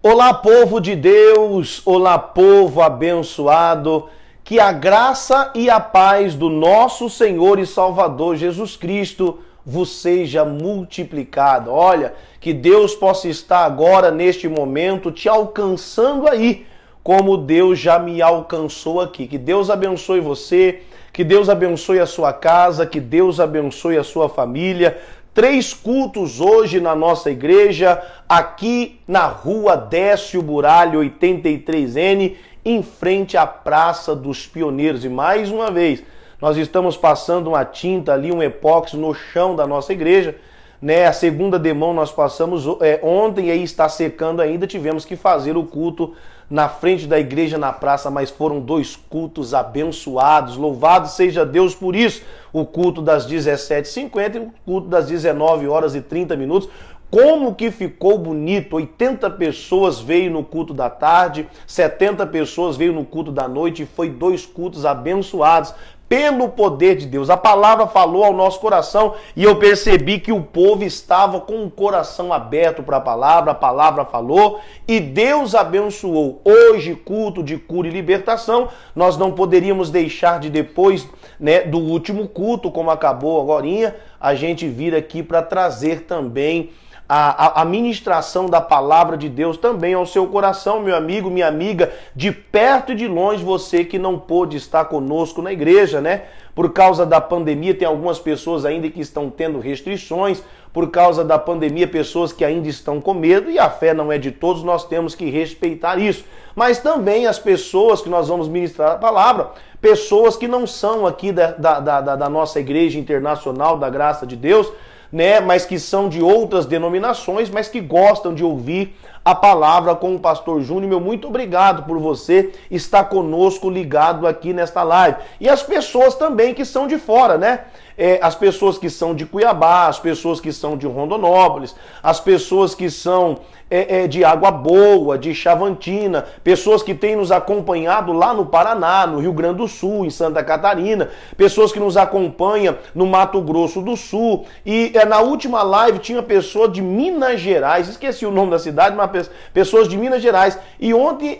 Olá, povo de Deus, olá, povo abençoado, que a graça e a paz do nosso Senhor e Salvador Jesus Cristo vos seja multiplicada. Olha, que Deus possa estar agora, neste momento, te alcançando aí, como Deus já me alcançou aqui. Que Deus abençoe você, que Deus abençoe a sua casa, que Deus abençoe a sua família. 3 cultos hoje na nossa igreja, aqui na rua Décio Buralho 83N, em frente à Praça dos Pioneiros. E mais uma vez, nós estamos passando uma tinta ali, um epóxi no chão da nossa igreja, né? A segunda demão nós passamos ontem e aí está secando ainda, tivemos que fazer o culto na frente da igreja, na praça, mas foram 2 cultos abençoados, louvado seja Deus por isso, o culto das 17h50 e o culto das 19h30. Como que ficou bonito, 80 pessoas veio no culto da tarde, 70 pessoas veio no culto da noite, e foi 2 cultos abençoados, pelo poder de Deus. A palavra falou ao nosso coração e eu percebi que o povo estava com o coração aberto para a palavra falou e Deus abençoou. Hoje, culto de cura e libertação, nós não poderíamos deixar de depois, né, do último culto, como acabou agorinha, a gente vir aqui para trazer também a ministração da palavra de Deus também ao seu coração, meu amigo, minha amiga, de perto e de longe, você que não pôde estar conosco na igreja, né? Por causa da pandemia, tem algumas pessoas ainda que estão tendo restrições, por causa da pandemia, pessoas que ainda estão com medo, e a fé não é de todos, nós temos que respeitar isso. Mas também as pessoas que nós vamos ministrar a palavra, pessoas que não são aqui da nossa igreja internacional, da graça de Deus, né, mas que são de outras denominações, mas que gostam de ouvir a palavra com o pastor Júnior. Meu muito obrigado por você estar conosco ligado aqui nesta live. E as pessoas também que são de fora, né? As pessoas que são de Cuiabá, as pessoas que são de Rondonópolis, as pessoas que são de Água Boa, de Chavantina, pessoas que têm nos acompanhado lá no Paraná, no Rio Grande do Sul, em Santa Catarina, pessoas que nos acompanham no Mato Grosso do Sul. E na última live tinha pessoa de Minas Gerais, esqueci o nome da cidade, mas pessoas de Minas Gerais. E ontem,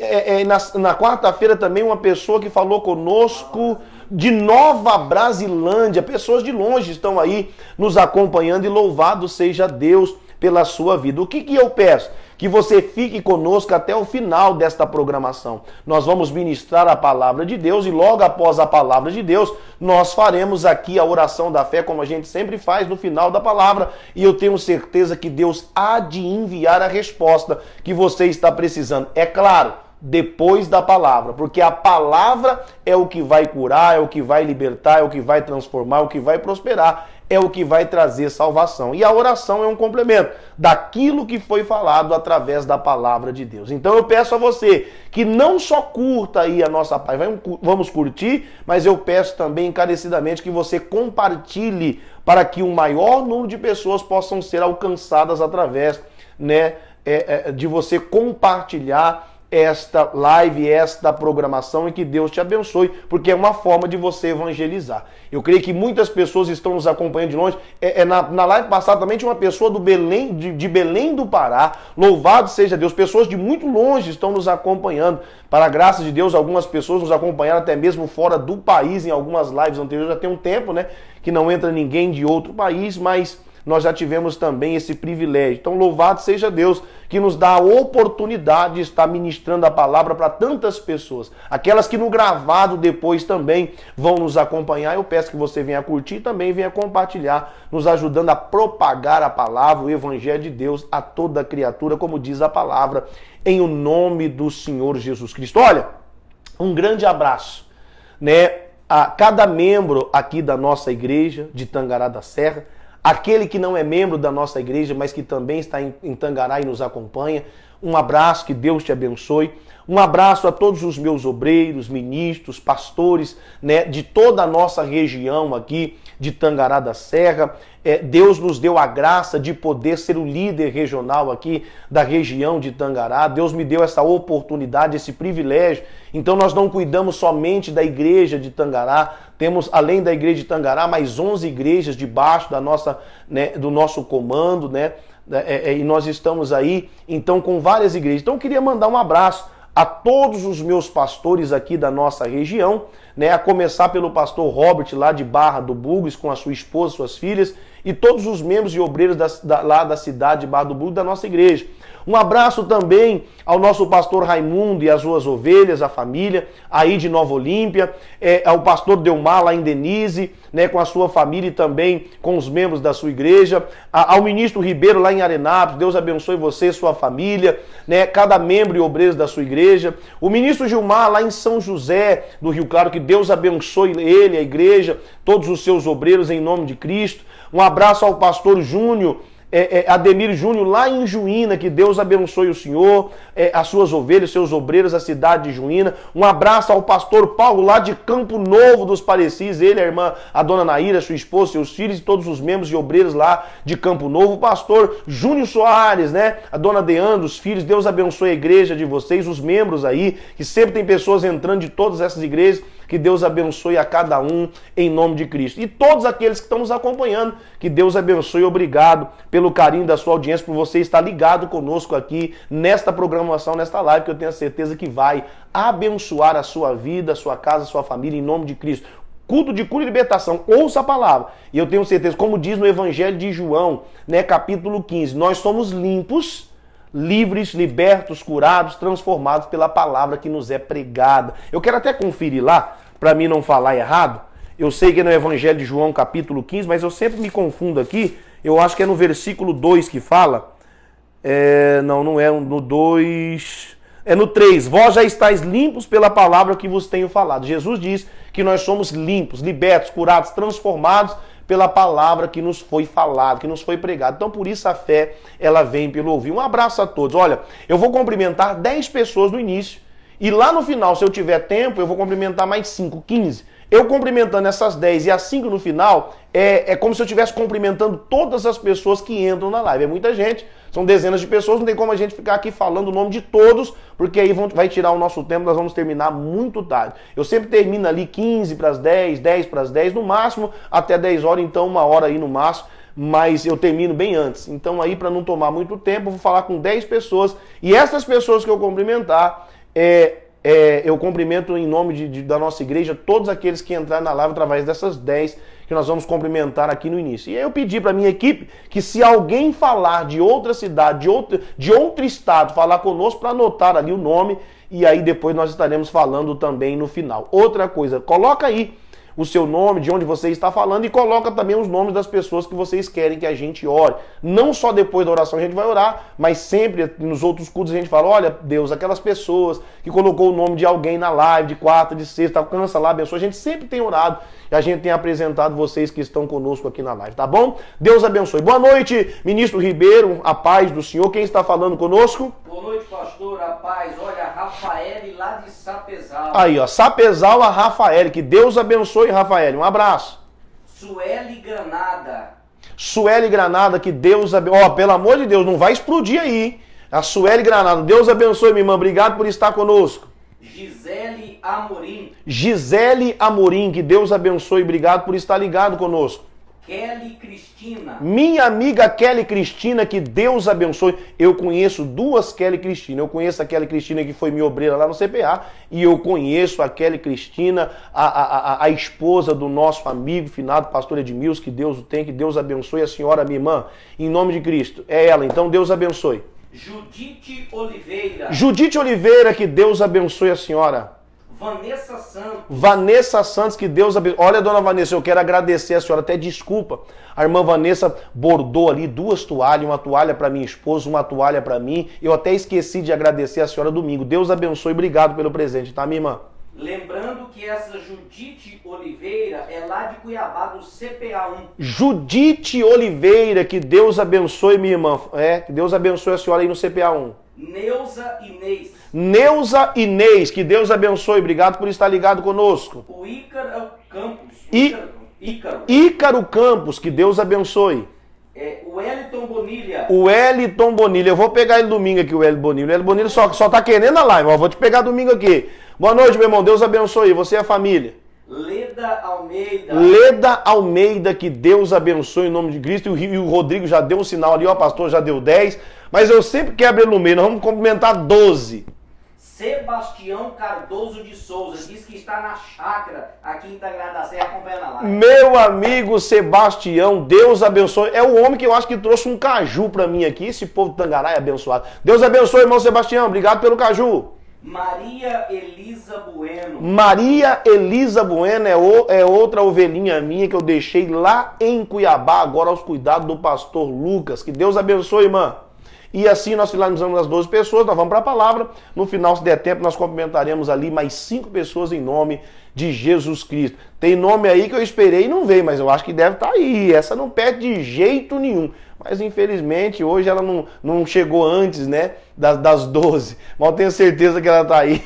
na quarta-feira também, uma pessoa que falou conosco de Nova Brasilândia, pessoas de longe estão aí nos acompanhando e louvado seja Deus pela sua vida. O que eu peço? Que você fique conosco até o final desta programação. Nós vamos ministrar a palavra de Deus e logo após a palavra de Deus, nós faremos aqui a oração da fé, como a gente sempre faz no final da palavra, e eu tenho certeza que Deus há de enviar a resposta que você está precisando. É claro, depois da palavra, porque a palavra é o que vai curar, é o que vai libertar, é o que vai transformar, é o que vai prosperar, é o que vai trazer salvação. E a oração é um complemento daquilo que foi falado através da palavra de Deus. Então eu peço a você que não só curta aí a nossa página, vamos curtir, mas eu peço também encarecidamente que você compartilhe para que um maior número de pessoas possam ser alcançadas através, né, de você compartilhar esta live, esta programação, e que Deus te abençoe, porque é uma forma de você evangelizar. Eu creio que muitas pessoas estão nos acompanhando de longe. Na live passada também tinha uma pessoa do Belém, de Belém do Pará, louvado seja Deus, pessoas de muito longe estão nos acompanhando. Para a graça de Deus, algumas pessoas nos acompanharam até mesmo fora do país, em algumas lives anteriores, já tem um tempo, né, que não entra ninguém de outro país, mas nós já tivemos também esse privilégio. Então, louvado seja Deus que nos dá a oportunidade de estar ministrando a palavra para tantas pessoas. Aquelas que no gravado depois também vão nos acompanhar. Eu peço que você venha curtir e também venha compartilhar, nos ajudando a propagar a palavra, o evangelho de Deus a toda criatura, como diz a palavra, em o nome do Senhor Jesus Cristo. Olha, um grande abraço, né, a cada membro aqui da nossa igreja de Tangará da Serra, aquele que não é membro da nossa igreja, mas que também está em Tangará e nos acompanha. Um abraço, que Deus te abençoe. Um abraço a todos os meus obreiros, ministros, pastores, né, de toda a nossa região aqui de Tangará da Serra. Deus nos deu a graça de poder ser o líder regional aqui da região de Tangará. Deus me deu essa oportunidade, esse privilégio. Então nós não cuidamos somente da igreja de Tangará. Temos, além da igreja de Tangará, mais 11 igrejas debaixo da nossa, né, do nosso comando, né, e nós estamos aí, então, com várias igrejas. Então, eu queria mandar um abraço a todos os meus pastores aqui da nossa região, né, a começar pelo pastor Robert, lá de Barra do Bugres, com a sua esposa, suas filhas, e todos os membros e obreiros lá da cidade de Barra do Bugres, da nossa igreja. Um abraço também ao nosso pastor Raimundo e as suas ovelhas, a família, aí de Nova Olímpia, ao pastor Delmar, lá em Denise, né, com a sua família e também com os membros da sua igreja, ao ministro Ribeiro, lá em Arenápolis, Deus abençoe você e sua família, né, cada membro e obreiro da sua igreja, o ministro Gilmar, lá em São José do Rio Claro, que Deus abençoe ele, a igreja, todos os seus obreiros, em nome de Cristo. Um abraço ao pastor Júnior, Ademir Júnior, lá em Juína, que Deus abençoe o senhor, as suas ovelhas, seus obreiros, a cidade de Juína. Um abraço ao pastor Paulo, lá de Campo Novo dos Parecis, ele, a irmã, a dona Naíra, sua esposa, seus filhos e todos os membros e obreiros lá de Campo Novo. O pastor Júnior Soares, né, a dona Deandra, os filhos, Deus abençoe a igreja de vocês, os membros aí, que sempre tem pessoas entrando de todas essas igrejas. Que Deus abençoe a cada um em nome de Cristo. E todos aqueles que estão nos acompanhando, que Deus abençoe. Obrigado pelo carinho da sua audiência, por você estar ligado conosco aqui nesta programação, nesta live, que eu tenho a certeza que vai abençoar a sua vida, a sua casa, a sua família, em nome de Cristo. Culto de cura e libertação, ouça a palavra. E eu tenho certeza, como diz no Evangelho de João, né, capítulo 15, nós somos limpos, livres, libertos, curados, transformados pela palavra que nos é pregada. Eu quero até conferir lá, para mim não falar errado. Eu sei que é no Evangelho de João, capítulo 15, mas eu sempre me confundo aqui. Eu acho que é no versículo 2 que fala. Não é no 2... É no 3. Vós já estáis limpos pela palavra que vos tenho falado. Jesus diz que nós somos limpos, libertos, curados, transformados pela palavra que nos foi falada, que nos foi pregada. Então, por isso a fé, ela vem pelo ouvir. Um abraço a todos. Olha, eu vou cumprimentar 10 pessoas no início. E lá no final, se eu tiver tempo, eu vou cumprimentar mais 5, 15. Eu cumprimentando essas 10 e as 5 no final, é como se eu estivesse cumprimentando todas as pessoas que entram na live. É muita gente, são dezenas de pessoas, não tem como a gente ficar aqui falando o nome de todos, porque aí vai tirar o nosso tempo, nós vamos terminar muito tarde. Eu sempre termino ali 15 para as 10, 10 para as 10, no máximo até 10 horas, então 1 hora aí no máximo, mas eu termino bem antes. Então aí, para não tomar muito tempo, eu vou falar com 10 pessoas, e essas pessoas que eu cumprimentar, eu cumprimento em nome da nossa igreja todos aqueles que entraram na live através dessas 10 que nós vamos cumprimentar aqui no início. E aí eu pedi para a minha equipe que se alguém falar de outra cidade, de outro estado, falar conosco para anotar ali o nome e aí depois nós estaremos falando também no final. Outra coisa, coloca aí o seu nome, de onde você está falando e coloca também os nomes das pessoas que vocês querem que a gente ore. Não só depois da oração a gente vai orar, mas sempre nos outros cultos a gente fala, olha Deus, aquelas pessoas que colocou o nome de alguém na live, de quarta, de sexta, alcança lá, abençoa. A gente sempre tem orado e a gente tem apresentado vocês que estão conosco aqui na live, tá bom? Deus abençoe. Boa noite, ministro Ribeiro, a paz do Senhor. Quem está falando conosco? Boa noite, pastor, a paz. Olha, Rafael lá de Sapezal. Aí, ó, Sapezal, a Rafael. Que Deus abençoe, Rafael. Um abraço. Sueli Granada. Sueli Granada, que Deus abençoe. Ó, pelo amor de Deus, não vai explodir aí, hein? A Sueli Granada. Deus abençoe, minha irmã. Obrigado por estar conosco. Gisele Amorim. Gisele Amorim, que Deus abençoe. Obrigado por estar ligado conosco. Kelly Cristina. Minha amiga Kelly Cristina, que Deus abençoe. Eu conheço duas Kelly Cristina. Eu conheço a Kelly Cristina que foi minha obreira lá no CPA e eu conheço a Kelly Cristina, a esposa do nosso amigo finado pastor Edmilson, que Deus o tem, que Deus abençoe a senhora, minha irmã, em nome de Cristo. É ela, então Deus abençoe. Judite Oliveira. Judite Oliveira, que Deus abençoe a senhora. Vanessa Santos. Vanessa Santos, que Deus abençoe. Olha, dona Vanessa, eu quero agradecer a senhora, até desculpa. A irmã Vanessa bordou ali 2 toalhas, uma toalha para minha esposa, uma toalha para mim. Eu até esqueci de agradecer a senhora domingo. Deus abençoe, obrigado pelo presente, tá, minha irmã? Lembrando que essa Judite Oliveira é lá de Cuiabá, do CPA1. Judite Oliveira, que Deus abençoe, minha irmã. Que Deus abençoe a senhora aí no CPA1. Neuza Inês. Neuza Inês, que Deus abençoe, obrigado por estar ligado conosco. O Ícaro Campos. Ícaro Campos, que Deus abençoe. O Wellington Bonilha. O Wellington Bonilha, eu vou pegar ele domingo aqui, o Wellington Bonilha. O Wellington Bonilha só tá querendo a live, ó, vou te pegar domingo aqui. Boa noite, meu irmão, Deus abençoe, você e a família. Leda Almeida. Leda Almeida, que Deus abençoe em nome de Cristo. E o Rodrigo já deu um sinal ali, ó, pastor, já deu 10. Mas eu sempre quebro ele no meio, nós vamos cumprimentar 12. Sebastião Cardoso de Souza, diz que está na chácara aqui em Itagrada da Serra acompanhando a live. Meu amigo Sebastião, Deus abençoe. É o homem que eu acho que trouxe um caju pra mim aqui. Esse povo de Tangará é abençoado. Deus abençoe, irmão Sebastião. Obrigado pelo caju. Maria Elisa Bueno. Maria Elisa Bueno é outra ovelhinha minha que eu deixei lá em Cuiabá, agora aos cuidados do pastor Lucas. Que Deus abençoe, irmã. E assim nós finalizamos as 12 pessoas, nós vamos para a palavra. No final, se der tempo, nós cumprimentaremos ali mais 5 pessoas em nome de Jesus Cristo. Tem nome aí que eu esperei e não veio, mas eu acho que deve estar aí. Essa não perde de jeito nenhum. Mas infelizmente hoje ela não chegou antes, né, das 12. Mas eu tenho certeza que ela está aí.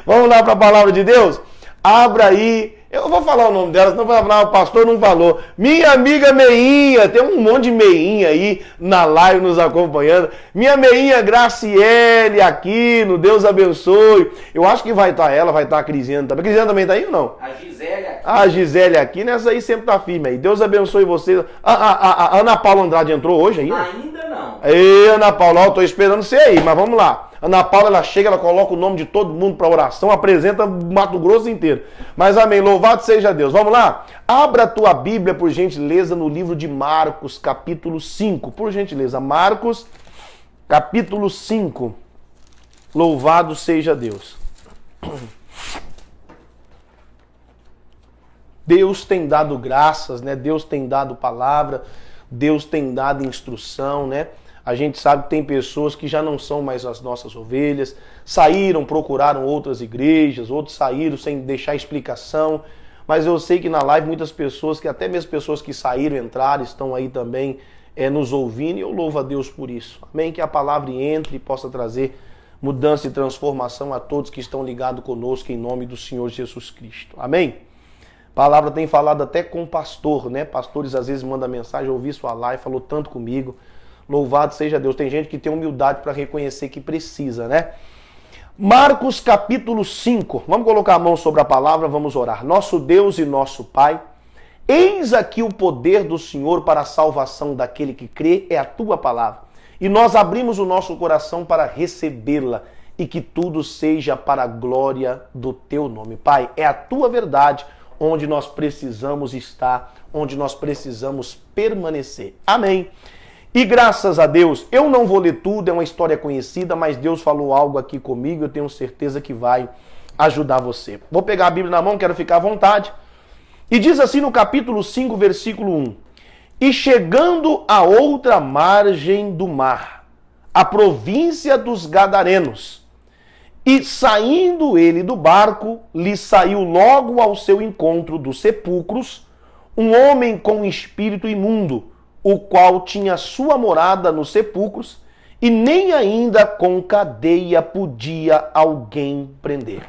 Vamos lá para a palavra de Deus? Abra aí. Eu vou falar o nome dela, senão vai falar, o pastor não falou. Minha amiga Meinha, tem um monte de Meinha aí na live nos acompanhando. Minha Meinha Graciele Aquino, Deus abençoe. Eu acho que vai estar ela, vai estar a Crisiane também. A Crisiane também está aí ou não? A Gisele Aquino. A Gisele Aquino, essa aí sempre está firme aí. Deus abençoe você. A Ana Paula Andrade entrou hoje aí? Ainda não. Ei, Ana Paula, eu tô esperando você aí, mas vamos lá. Ana Paula, ela chega, ela coloca o nome de todo mundo para oração, apresenta o Mato Grosso inteiro. Mas amém, louvado seja Deus. Vamos lá? Abra a tua Bíblia, por gentileza, no livro de Marcos, capítulo 5. Por gentileza, Marcos, capítulo 5. Louvado seja Deus. Deus tem dado graças, né? Deus tem dado palavra, Deus tem dado instrução, né? A gente sabe que tem pessoas que já não são mais as nossas ovelhas, saíram, procuraram outras igrejas, outros saíram sem deixar explicação, mas eu sei que na live muitas pessoas, que até mesmo pessoas que saíram, entraram, estão aí também nos ouvindo, e eu louvo a Deus por isso. Amém? Que a palavra entre e possa trazer mudança e transformação a todos que estão ligados conosco em nome do Senhor Jesus Cristo. Amém? A palavra tem falado até com o pastor, né? Pastores às vezes mandam mensagem, eu ouvi sua live, falou tanto comigo. Louvado seja Deus. Tem gente que tem humildade para reconhecer que precisa, né? Marcos capítulo 5. Vamos colocar a mão sobre a palavra, vamos orar. Nosso Deus e nosso Pai, eis aqui o poder do Senhor para a salvação daquele que crê, é a tua palavra. E nós abrimos o nosso coração para recebê-la e que tudo seja para a glória do teu nome. Pai, é a tua verdade onde nós precisamos estar, onde nós precisamos permanecer. Amém. E graças a Deus, eu não vou ler tudo, é uma história conhecida, mas Deus falou algo aqui comigo, eu tenho certeza que vai ajudar você. Vou pegar a Bíblia na mão, quero ficar à vontade. E diz assim no capítulo 5, versículo 1. E chegando à outra margem do mar, a província dos Gadarenos, e saindo ele do barco, lhe saiu logo ao seu encontro dos sepulcros um homem com espírito imundo, o qual tinha sua morada nos sepulcros, e nem ainda com cadeia podia alguém prender.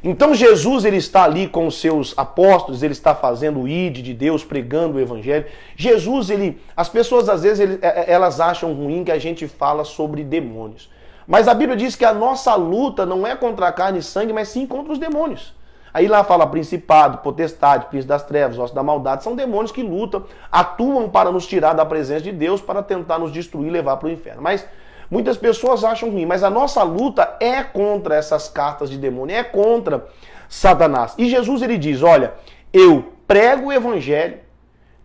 Então Jesus, ele está ali com os seus apóstolos, ele está fazendo o ide de Deus, pregando o evangelho. Jesus, as pessoas às vezes elas acham ruim que a gente fala sobre demônios. Mas a Bíblia diz que a nossa luta não é contra a carne e sangue, mas sim contra os demônios. Aí lá fala principado, potestade, príncipe das trevas, osso da maldade, são demônios que lutam, atuam para nos tirar da presença de Deus, para tentar nos destruir e levar para o inferno. Mas muitas pessoas acham ruim, mas a nossa luta é contra essas cartas de demônio, é contra Satanás. E Jesus, ele diz, olha, eu prego o evangelho,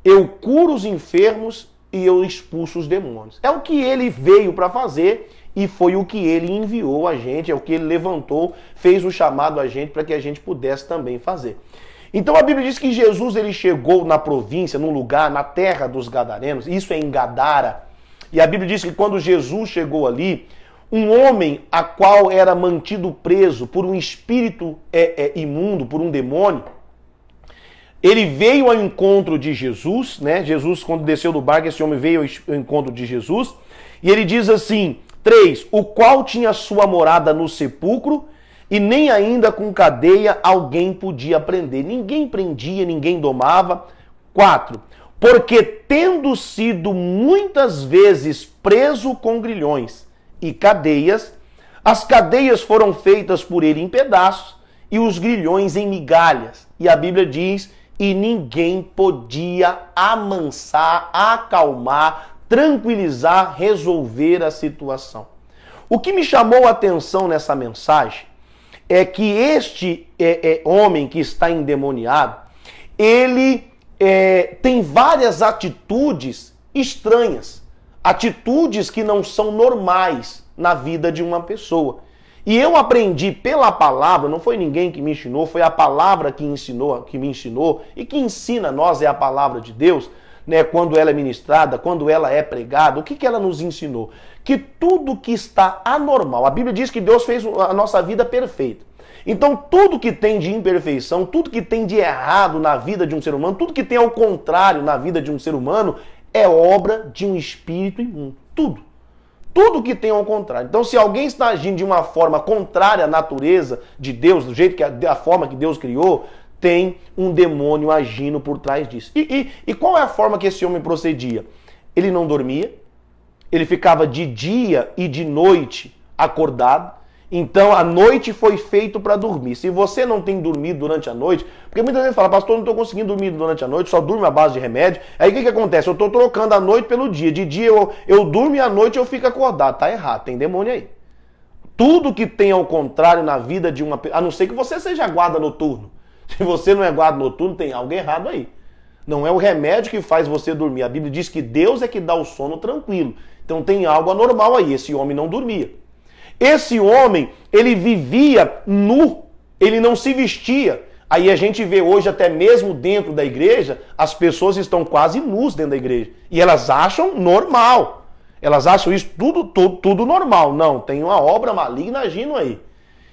eu curo os enfermos e eu expulso os demônios. É o que ele veio para fazer. E foi o que ele enviou a gente, é o que ele levantou, fez o chamado a gente para que a gente pudesse também fazer. Então a Bíblia diz que Jesus, ele chegou na província, num lugar, na terra dos Gadarenos, isso é em Gadara. E a Bíblia diz que quando Jesus chegou ali, um homem a qual era mantido preso por um espírito imundo, por um demônio, ele veio ao encontro de Jesus, né? Jesus, quando desceu do barco, esse homem veio ao encontro de Jesus, e ele diz assim, 3, o qual tinha sua morada no sepulcro, e nem ainda com cadeia alguém podia prender. Ninguém prendia, ninguém domava. 4, porque tendo sido muitas vezes preso com grilhões e cadeias, as cadeias foram feitas por ele em pedaços, e os grilhões em migalhas. E a Bíblia diz, e ninguém podia amansar, acalmar, tranquilizar, resolver a situação. O que me chamou a atenção nessa mensagem é que este homem que está endemoniado, ele tem várias atitudes estranhas, atitudes que não são normais na vida de uma pessoa. E eu aprendi pela palavra, não foi ninguém que me ensinou, foi a palavra que me ensinou e que ensina a nós, é a palavra de Deus, né, quando ela é ministrada, quando ela é pregada. O que ela nos ensinou? Que tudo que está anormal, a Bíblia diz que Deus fez a nossa vida perfeita. Então tudo que tem de imperfeição, tudo que tem de errado na vida de um ser humano, tudo que tem ao contrário na vida de um ser humano, é obra de um espírito imundo. Tudo. Tudo que tem ao contrário. Então, se alguém está agindo de uma forma contrária à natureza de Deus, do jeito que da forma que Deus criou, tem um demônio agindo por trás disso. E qual é a forma que esse homem procedia? Ele não dormia, ele ficava de dia e de noite acordado. Então, a noite foi feito para dormir. Se você não tem dormido durante a noite, porque muita gente fala, pastor, não estou conseguindo dormir durante a noite, só durmo à base de remédio. Aí o que acontece? Eu estou trocando a noite pelo dia. De dia eu durmo e à noite eu fico acordado. Tá errado, tem demônio aí. Tudo que tem ao contrário na vida de uma pessoa, a não ser que você seja guarda noturno. Se você não é guarda noturno, tem algo errado aí. Não é o remédio que faz você dormir. A Bíblia diz que Deus é que dá o sono tranquilo. Então tem algo anormal aí. Esse homem não dormia. Esse homem, ele vivia nu, ele não se vestia. Aí a gente vê hoje, até mesmo dentro da igreja, as pessoas estão quase nus dentro da igreja. E elas acham normal. Elas acham isso tudo normal. Não, tem uma obra maligna agindo aí.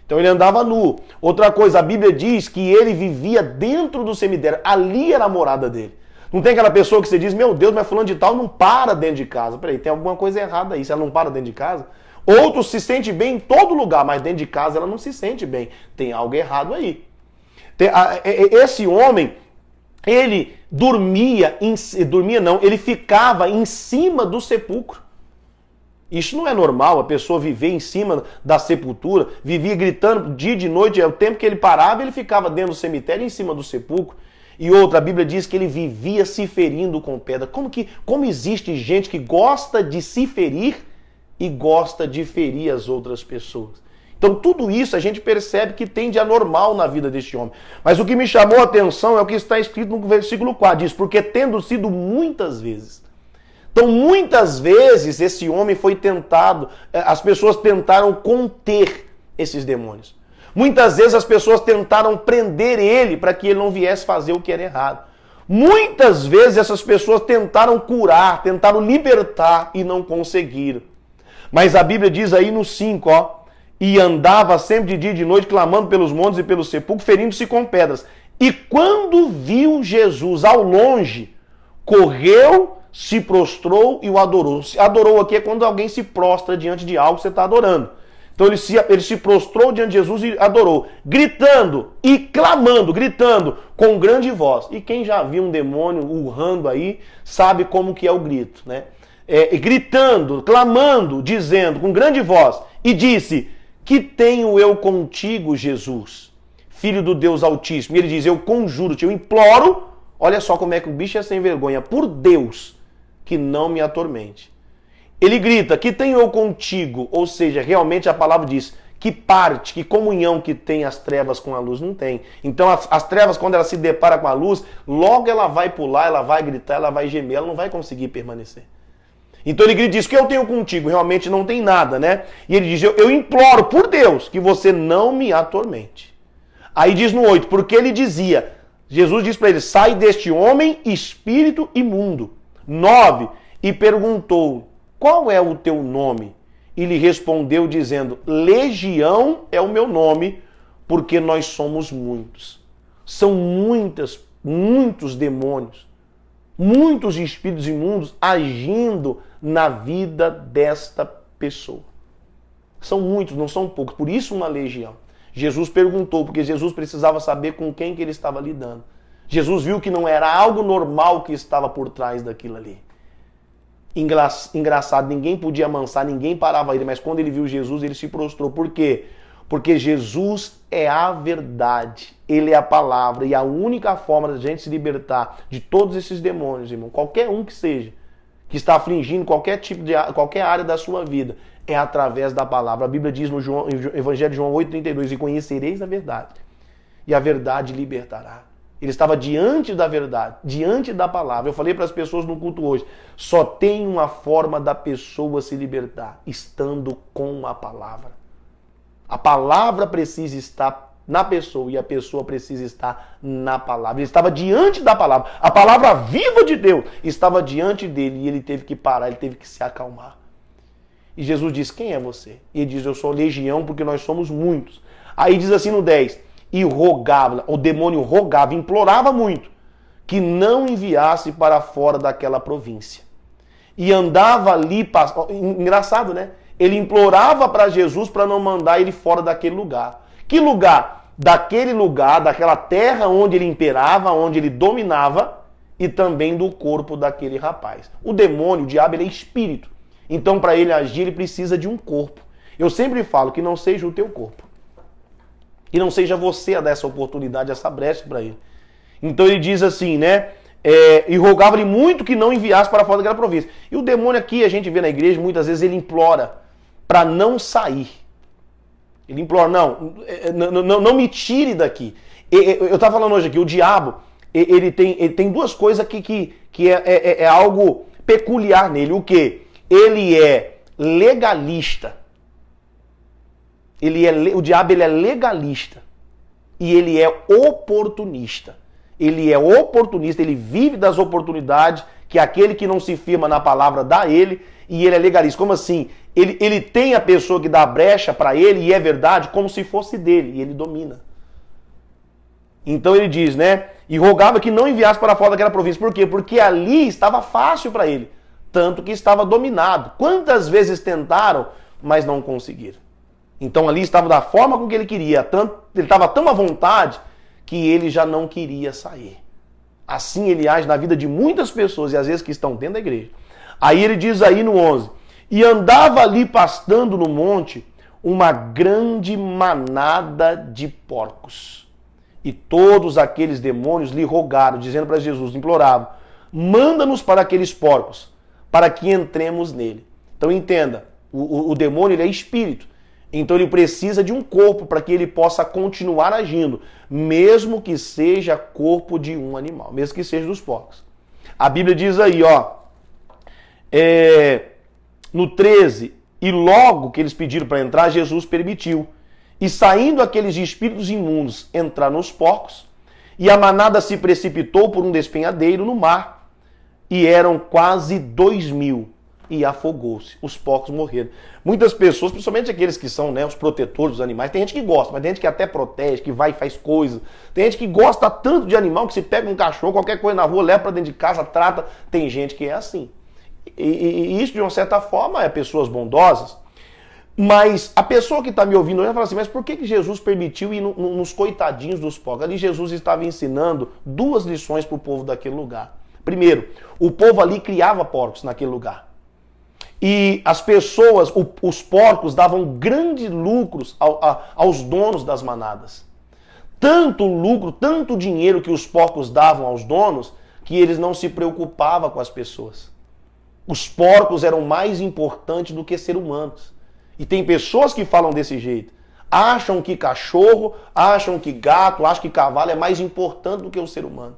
Então ele andava nu. Outra coisa, a Bíblia diz que ele vivia dentro do cemitério. Ali era a morada dele. Não tem aquela pessoa que você diz, meu Deus, mas fulano de tal não para dentro de casa. Peraí, tem alguma coisa errada aí. Se ela não para dentro de casa... Outros se sente bem em todo lugar, mas dentro de casa ela não se sente bem. Tem algo errado aí. Esse homem, ele ele ficava em cima do sepulcro. Isso não é normal, a pessoa viver em cima da sepultura, vivia gritando dia e de noite, é o tempo que ele parava, ele ficava dentro do cemitério, em cima do sepulcro. E outra, a Bíblia diz que ele vivia se ferindo com pedra. Como existe gente que gosta de se ferir e gosta de ferir as outras pessoas? Então tudo isso a gente percebe que tem de anormal na vida deste homem. Mas o que me chamou a atenção é o que está escrito no versículo 4, diz, porque tendo sido muitas vezes. Então muitas vezes esse homem foi tentado, as pessoas tentaram conter esses demônios. Muitas vezes as pessoas tentaram prender ele para que ele não viesse fazer o que era errado. Muitas vezes essas pessoas tentaram curar, tentaram libertar e não conseguiram. Mas a Bíblia diz aí no 5, e andava sempre de dia e de noite, clamando pelos montes e pelos sepulcros, ferindo-se com pedras. E quando viu Jesus ao longe, correu, se prostrou e o adorou. Adorou aqui é quando alguém se prostra diante de algo que você está adorando. Então ele se prostrou diante de Jesus e adorou, gritando e clamando, gritando com grande voz. E quem já viu um demônio urrando aí, sabe como que é o grito, né? Gritando, clamando, dizendo com grande voz, e disse, que tenho eu contigo, Jesus, Filho do Deus Altíssimo? E ele diz, eu conjuro-te, eu imploro, olha só como é que o bicho é sem vergonha, por Deus, que não me atormente. Ele grita, que tenho eu contigo? Ou seja, realmente a palavra diz, que parte, que comunhão que tem as trevas com a luz? Não tem. Então as trevas, quando ela se depara com a luz, logo ela vai pular, ela vai gritar, ela vai gemer, ela não vai conseguir permanecer. Então ele diz, que eu tenho contigo? Realmente não tem nada, né? E ele diz, eu imploro por Deus que você não me atormente. Aí diz no 8, porque ele dizia, Jesus diz para ele, sai deste homem, espírito imundo. 9, e perguntou, qual é o teu nome? E lhe respondeu dizendo, Legião é o meu nome, porque nós somos muitos. São muitos demônios, muitos espíritos imundos agindo na vida desta pessoa. São muitos, não são poucos, por isso uma legião. Jesus perguntou, porque Jesus precisava saber com quem que ele estava lidando. Jesus viu que não era algo normal que estava por trás daquilo ali. Engraçado, ninguém podia amansar, ninguém parava ele, mas quando ele viu Jesus, ele se prostrou. Por quê? Porque Jesus é a verdade. Ele é a palavra. E a única forma da gente se libertar de todos esses demônios, irmão, qualquer um que seja, que está afligindo qualquer área da sua vida, é através da palavra. A Bíblia diz no Evangelho de João 8,32, e conhecereis a verdade, e a verdade libertará. Ele estava diante da verdade, diante da palavra. Eu falei para as pessoas no culto hoje, só tem uma forma da pessoa se libertar, estando com a palavra. A palavra precisa estar na pessoa e a pessoa precisa estar na palavra. Ele estava diante da palavra. A palavra viva de Deus estava diante dele e ele teve que parar, ele teve que se acalmar. E Jesus diz, quem é você? E ele diz, eu sou legião porque nós somos muitos. Aí diz assim no 10, e rogava, o demônio rogava, implorava muito, que não enviasse para fora daquela província. E andava ali, engraçado, né? Ele implorava para Jesus para não mandar ele fora daquele lugar. Que lugar? Daquele lugar, daquela terra onde ele imperava, onde ele dominava, e também do corpo daquele rapaz. O demônio, o diabo, ele é espírito. Então, para ele agir, ele precisa de um corpo. Eu sempre falo que não seja o teu corpo. E não seja você a dar essa oportunidade, essa brecha para ele. Então ele diz assim, né? E rogava-lhe muito que não enviasse para fora daquela província. E o demônio aqui, a gente vê na igreja, muitas vezes ele implora para não sair. Ele implora, não me tire daqui. Eu estava falando hoje aqui, o diabo, ele tem duas coisas que é algo peculiar nele. O quê? Ele é legalista. O diabo ele é legalista e ele é oportunista. Ele é oportunista, ele vive das oportunidades que aquele que não se firma na palavra dá a ele, e ele é legalista. Como assim? Ele tem a pessoa que dá brecha para ele e é verdade como se fosse dele, e ele domina. Então ele diz, né? E rogava que não enviasse para fora daquela província. Por quê? Porque ali estava fácil para ele, tanto que estava dominado. Quantas vezes tentaram, mas não conseguiram. Então ali estava da forma com que ele queria, ele estava tão à vontade que ele já não queria sair. Assim ele age na vida de muitas pessoas e às vezes que estão dentro da igreja. Aí ele diz aí no 11, e andava ali pastando no monte uma grande manada de porcos. E todos aqueles demônios lhe rogaram, dizendo para Jesus, imploravam, manda-nos para aqueles porcos, para que entremos nele. Então entenda, o demônio ele é espírito. Então ele precisa de um corpo para que ele possa continuar agindo, mesmo que seja corpo de um animal, mesmo que seja dos porcos. A Bíblia diz aí, ó, no 13, e logo que eles pediram para entrar, Jesus permitiu. E saindo aqueles espíritos imundos entrar nos porcos, e a manada se precipitou por um despenhadeiro no mar, e eram quase 2.000. E afogou-se. Os porcos morreram. Muitas pessoas, principalmente aqueles que são, né, os protetores dos animais, tem gente que gosta, mas tem gente que até protege, que vai e faz coisas. Tem gente que gosta tanto de animal que se pega um cachorro, qualquer coisa na rua, leva para dentro de casa, trata. Tem gente que é assim. E isso, de uma certa forma, é pessoas bondosas. Mas a pessoa que está me ouvindo hoje vai falar assim, mas por que Jesus permitiu ir nos coitadinhos dos porcos? Ali Jesus estava ensinando duas lições para o povo daquele lugar. Primeiro, o povo ali criava porcos naquele lugar. E as pessoas, os porcos, davam grandes lucros aos donos das manadas. Tanto lucro, tanto dinheiro que os porcos davam aos donos, que eles não se preocupavam com as pessoas. Os porcos eram mais importantes do que seres humanos. E tem pessoas que falam desse jeito. Acham que cachorro, acham que gato, acham que cavalo é mais importante do que o ser humano.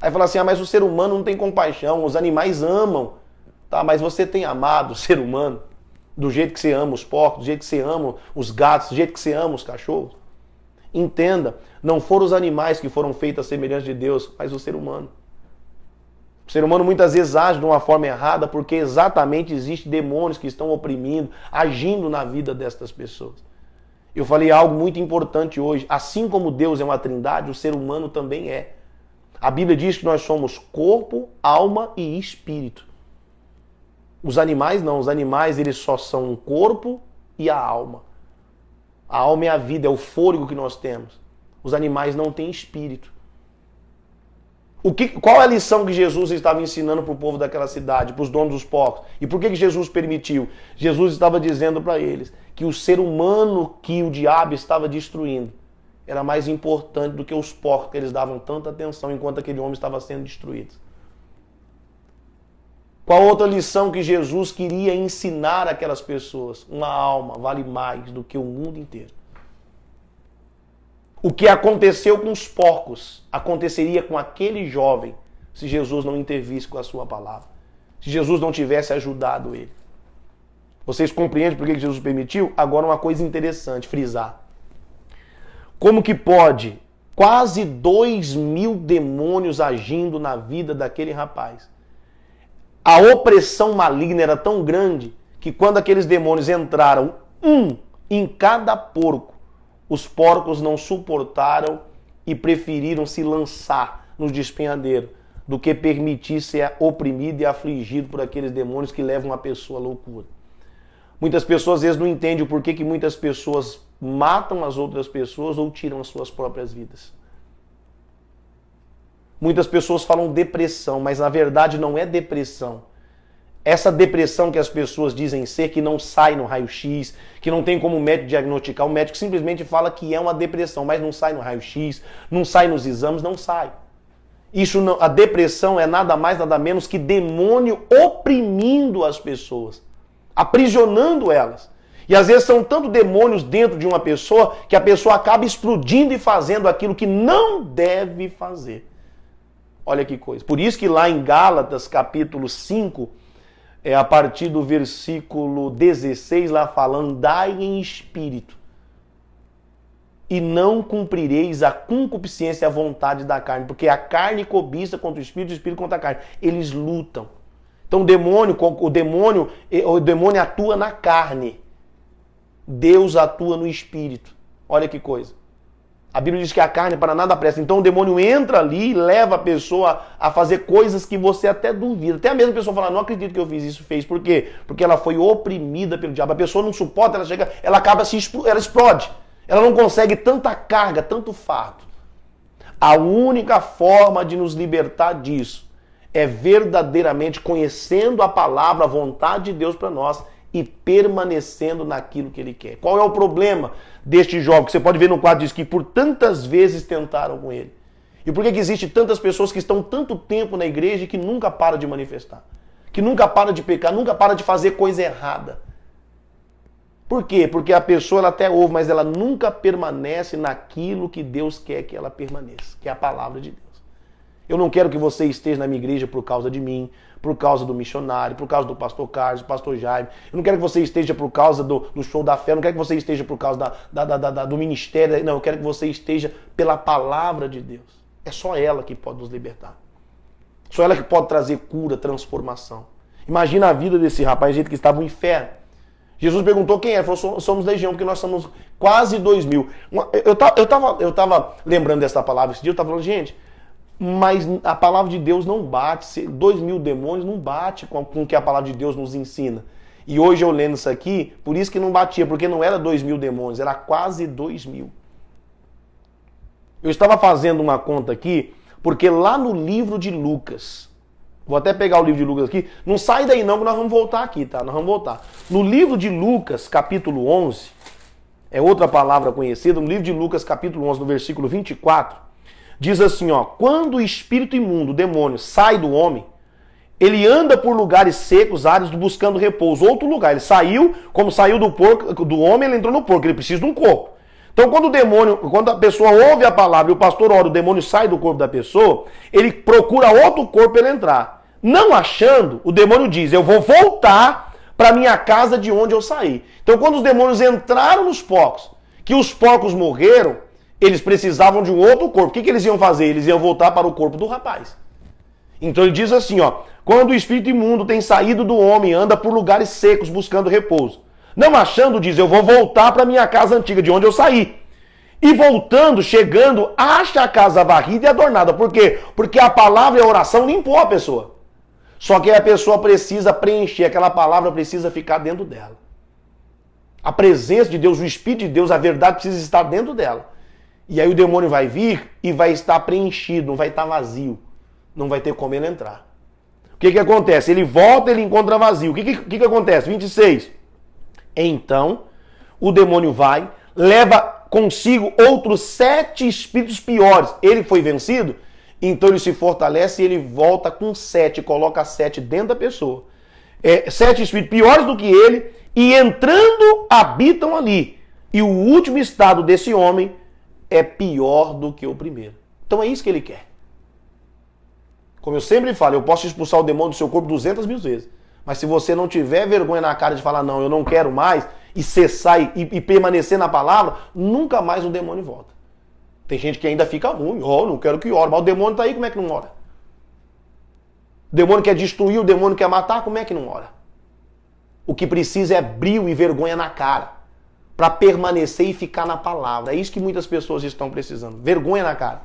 Aí fala assim, mas o ser humano não tem compaixão, os animais amam. Tá, mas você tem amado o ser humano do jeito que você ama os porcos, do jeito que você ama os gatos, do jeito que você ama os cachorros? Entenda, não foram os animais que foram feitos à semelhança de Deus, mas o ser humano. O ser humano muitas vezes age de uma forma errada porque exatamente existem demônios que estão oprimindo, agindo na vida destas pessoas. Eu falei algo muito importante hoje. Assim como Deus é uma trindade, o ser humano também é. A Bíblia diz que nós somos corpo, alma e espírito. Os animais não, os animais eles só são o corpo e a alma. A alma é a vida, é o fôlego que nós temos. Os animais não têm espírito. Qual é a lição que Jesus estava ensinando para o povo daquela cidade, para os donos dos porcos? E por que Jesus permitiu? Jesus estava dizendo para eles que o ser humano que o diabo estava destruindo era mais importante do que os porcos que eles davam tanta atenção enquanto aquele homem estava sendo destruído. Qual outra lição que Jesus queria ensinar àquelas pessoas? Uma alma vale mais do que o mundo inteiro. O que aconteceu com os porcos aconteceria com aquele jovem se Jesus não intervisse com a sua palavra. Se Jesus não tivesse ajudado ele. Vocês compreendem por que Jesus permitiu? Agora uma coisa interessante, frisar. Como que pode quase 2.000 demônios agindo na vida daquele rapaz? A opressão maligna era tão grande que quando aqueles demônios entraram, um em cada porco, os porcos não suportaram e preferiram se lançar no despenhadeiro do que permitir ser oprimido e afligido por aqueles demônios que levam a pessoa à loucura. Muitas pessoas às vezes não entendem o porquê que muitas pessoas matam as outras pessoas ou tiram as suas próprias vidas. Muitas pessoas falam depressão, mas na verdade não é depressão. Essa depressão que as pessoas dizem ser, que não sai no raio-x, que não tem como o médico diagnosticar, o médico simplesmente fala que é uma depressão, mas não sai no raio-x, não sai nos exames, não sai. Isso não, a depressão é nada mais, nada menos que demônio oprimindo as pessoas, aprisionando elas. E às vezes são tanto demônios dentro de uma pessoa que a pessoa acaba explodindo e fazendo aquilo que não deve fazer. Olha que coisa. Por isso que lá em Gálatas, capítulo 5, a partir do versículo 16, lá falando, andai em espírito, e não cumprireis a concupiscência e a vontade da carne, porque a carne cobiça contra o espírito contra a carne. Eles lutam. Então o demônio atua na carne. Deus atua no espírito. Olha que coisa. A Bíblia diz que a carne para nada presta. Então o demônio entra ali e leva a pessoa a fazer coisas que você até duvida. Até a mesma pessoa fala, não acredito que eu fiz isso, fez. Por quê? Porque ela foi oprimida pelo diabo. A pessoa não suporta, ela acaba ela explode. Ela não consegue tanta carga, tanto fardo. A única forma de nos libertar disso é verdadeiramente conhecendo a palavra, a vontade de Deus para nós e permanecendo naquilo que Ele quer. Qual é o problema deste jovem? Que você pode ver no quadro, diz que por tantas vezes tentaram com ele. E por que existem tantas pessoas que estão tanto tempo na igreja e que nunca param de manifestar? Que nunca param de pecar, nunca param de fazer coisa errada. Por quê? Porque a pessoa ela até ouve, mas ela nunca permanece naquilo que Deus quer que ela permaneça, que é a palavra de Deus. Eu não quero que você esteja na minha igreja por causa de mim, por causa do missionário, por causa do pastor Carlos, do pastor Jaime. Eu não quero que você esteja por causa do show da fé, eu não quero que você esteja por causa do ministério. Não, eu quero que você esteja pela palavra de Deus. É só ela que pode nos libertar. Só ela que pode trazer cura, transformação. Imagina a vida desse rapaz, gente que estava no inferno. Jesus perguntou quem é, ele falou, somos legião, porque nós somos quase 2.000. Eu tava lembrando dessa palavra esse dia, eu estava falando, gente, mas a palavra de Deus não bate, 2.000 demônios não bate com o que a palavra de Deus nos ensina. E hoje eu lendo isso aqui, por isso que não batia, porque não era 2.000 demônios, era quase 2.000. Eu estava fazendo uma conta aqui, porque lá no livro de Lucas, vou até pegar o livro de Lucas aqui. Não sai daí não, que nós vamos voltar aqui, tá? Nós vamos voltar. No livro de Lucas, capítulo 11, é outra palavra conhecida. No livro de Lucas, capítulo 11, no versículo 24, diz assim, ó. Quando o espírito imundo, o demônio, sai do homem, ele anda por lugares secos, áridos, buscando repouso. Outro lugar. Ele saiu, como saiu do homem, ele entrou no porco. Ele precisa de um corpo. Então, quando a pessoa ouve a palavra e o pastor ora, o demônio sai do corpo da pessoa, ele procura outro corpo para ele entrar. Não achando, o demônio diz, eu vou voltar para minha casa de onde eu saí. Então, quando os demônios entraram nos porcos, que os porcos morreram, eles precisavam de um outro corpo. O que eles iam fazer? Eles iam voltar para o corpo do rapaz. Então, ele diz assim, ó, quando o espírito imundo tem saído do homem, anda por lugares secos buscando repouso. Não achando, diz, eu vou voltar para minha casa antiga, de onde eu saí. E voltando, chegando, acha a casa varrida e adornada. Por quê? Porque a palavra e a oração limpou a pessoa. Só que a pessoa precisa preencher, aquela palavra precisa ficar dentro dela. A presença de Deus, o Espírito de Deus, a verdade precisa estar dentro dela. E aí o demônio vai vir e vai estar preenchido, não vai estar vazio. Não vai ter como ele entrar. O que acontece? Ele volta, ele encontra vazio. O que acontece? 26. Então, o demônio vai, leva consigo outros 7 espíritos piores. Ele foi vencido, então ele se fortalece e ele volta com 7, coloca 7 dentro da pessoa. 7 espíritos piores do que ele, e entrando, habitam ali. E o último estado desse homem é pior do que o primeiro. Então é isso que ele quer. Como eu sempre falo, eu posso expulsar o demônio do seu corpo 200.000 vezes. Mas se você não tiver vergonha na cara de falar, não, eu não quero mais, e cessar e permanecer na palavra, nunca mais o demônio volta. Tem gente que ainda fica ruim, não quero que ore, mas o demônio está aí, como é que não ora? O demônio quer destruir, o demônio quer matar, como é que não ora? O que precisa é brio e vergonha na cara, para permanecer e ficar na palavra. É isso que muitas pessoas estão precisando, vergonha na cara.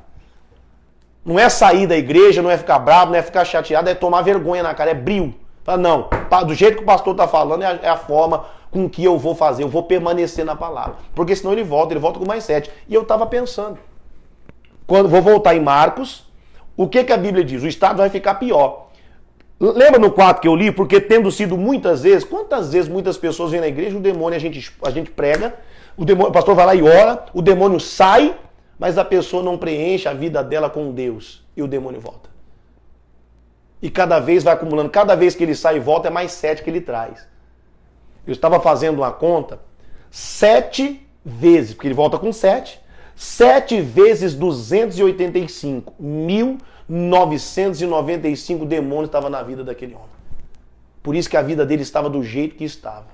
Não é sair da igreja, não é ficar bravo, não é ficar chateado, é tomar vergonha na cara, é brio. Não, do jeito que o pastor está falando é a forma com que eu vou fazer, eu vou permanecer na palavra. Porque senão ele volta com mais 7. E eu estava pensando, quando vou voltar em Marcos, o que a Bíblia diz? O estado vai ficar pior. Lembra no 4 que eu li? Porque tendo sido muitas vezes, quantas vezes muitas pessoas vêm na igreja, o demônio a gente prega, o pastor vai lá e ora, o demônio sai, mas a pessoa não preenche a vida dela com Deus e o demônio volta. E cada vez vai acumulando, cada vez que ele sai e volta é mais 7 que ele traz. Eu estava fazendo uma conta, 7 vezes, porque ele volta com 7, 7 vezes 285, 1.995 demônios estavam na vida daquele homem. Por isso que a vida dele estava do jeito que estava.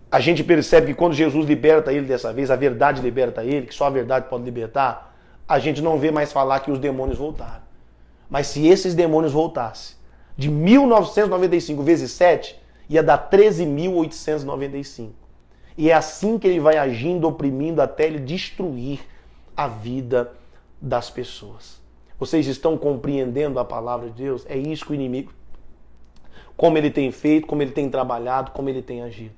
A gente percebe que quando Jesus liberta ele dessa vez, a verdade liberta ele, que só a verdade pode libertar, a gente não vê mais falar que os demônios voltaram. Mas se esses demônios voltassem, de 1.995 vezes 7, ia dar 13.895. E é assim que ele vai agindo, oprimindo, até ele destruir a vida das pessoas. Vocês estão compreendendo a palavra de Deus? É isso que o inimigo, como ele tem feito, como ele tem trabalhado, como ele tem agido.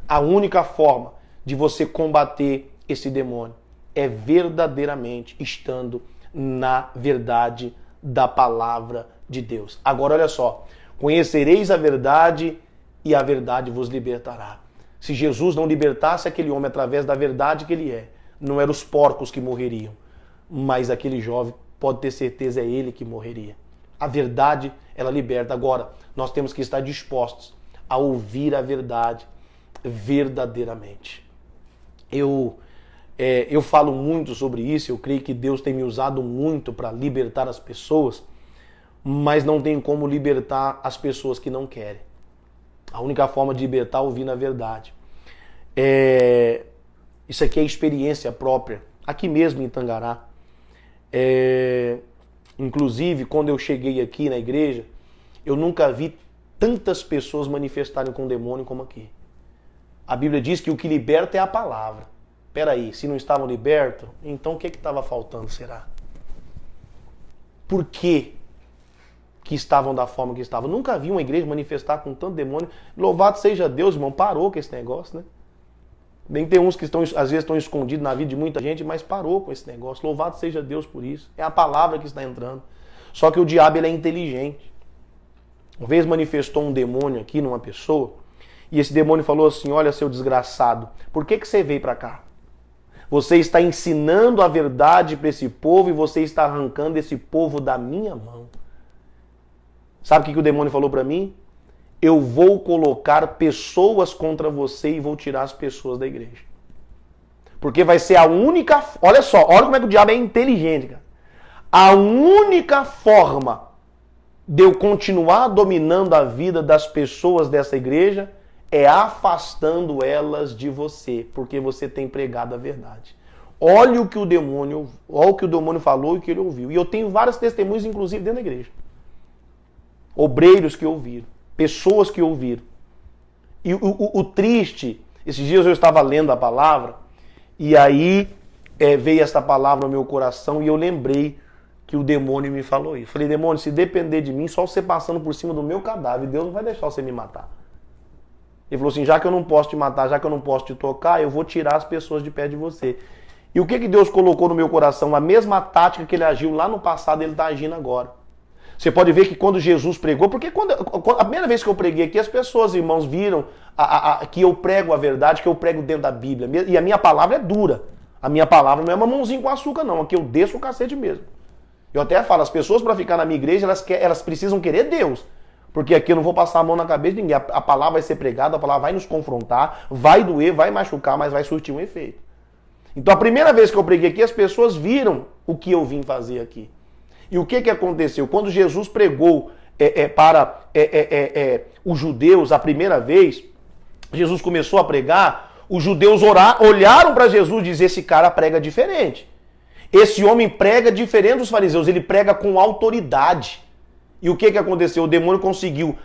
A única forma de você combater esse demônio é verdadeiramente estando na verdade da palavra de Deus. Agora olha só, conhecereis a verdade e a verdade vos libertará. Se Jesus não libertasse aquele homem através da verdade que ele é, não eram os porcos que morreriam, mas aquele jovem, pode ter certeza, é ele que morreria. A verdade, ela liberta. Agora, nós temos que estar dispostos a ouvir a verdade verdadeiramente. Eu falo muito sobre isso, eu creio que Deus tem me usado muito para libertar as pessoas, mas não tem como libertar as pessoas que não querem. A única forma de libertar é ouvir na verdade. Isso aqui é experiência própria, aqui mesmo em Tangará. Inclusive, quando eu cheguei aqui na igreja, eu nunca vi tantas pessoas manifestarem com o demônio como aqui. A Bíblia diz que o que liberta é a palavra. Peraí, se não estavam libertos, então o que estava faltando, será? Por que estavam da forma que estavam? Nunca vi uma igreja manifestar com tanto demônio. Louvado seja Deus, irmão, parou com esse negócio, né? Bem, tem uns que às vezes estão escondidos na vida de muita gente, mas parou com esse negócio. Louvado seja Deus por isso. É a palavra que está entrando. Só que o diabo, ele é inteligente. Uma vez manifestou um demônio aqui numa pessoa, e esse demônio falou assim: olha, seu desgraçado, por que você veio para cá? Você está ensinando a verdade para esse povo e você está arrancando esse povo da minha mão. Sabe o que o demônio falou para mim? Eu vou colocar pessoas contra você e vou tirar as pessoas da igreja. Porque vai ser a única... Olha só, olha como é que o diabo é inteligente, cara. A única forma de eu continuar dominando a vida das pessoas dessa igreja é afastando elas de você, porque você tem pregado a verdade. Olha o que o demônio falou e o que ele ouviu. E eu tenho vários testemunhos, inclusive, dentro da igreja. Obreiros que ouviram, pessoas que ouviram. E o triste, esses dias eu estava lendo a palavra, e aí veio essa palavra no meu coração, e eu lembrei que o demônio me falou isso. Falei, demônio, se depender de mim, só você passando por cima do meu cadáver, Deus não vai deixar você me matar. Ele falou assim, já que eu não posso te matar, já que eu não posso te tocar, eu vou tirar as pessoas de pé de você. E o que Deus colocou no meu coração? A mesma tática que ele agiu lá no passado, ele está agindo agora. Você pode ver que quando Jesus pregou, porque a primeira vez que eu preguei aqui, as pessoas, irmãos, viram que eu prego a verdade, que eu prego dentro da Bíblia. E a minha palavra é dura. A minha palavra não é mamãozinho com açúcar, não. Aqui eu desço o cacete mesmo. Eu até falo, as pessoas para ficar na minha igreja, elas precisam querer Deus. Porque aqui eu não vou passar a mão na cabeça de ninguém. A palavra vai ser pregada, a palavra vai nos confrontar, vai doer, vai machucar, mas vai surtir um efeito. Então a primeira vez que eu preguei aqui, as pessoas viram o que eu vim fazer aqui. E o que aconteceu? Quando Jesus pregou para os judeus a primeira vez, Jesus começou a pregar, os judeus olharam para Jesus e disseram, esse cara prega diferente. Esse homem prega diferente dos fariseus, ele prega com autoridade. E o que aconteceu? O demônio conseguiu,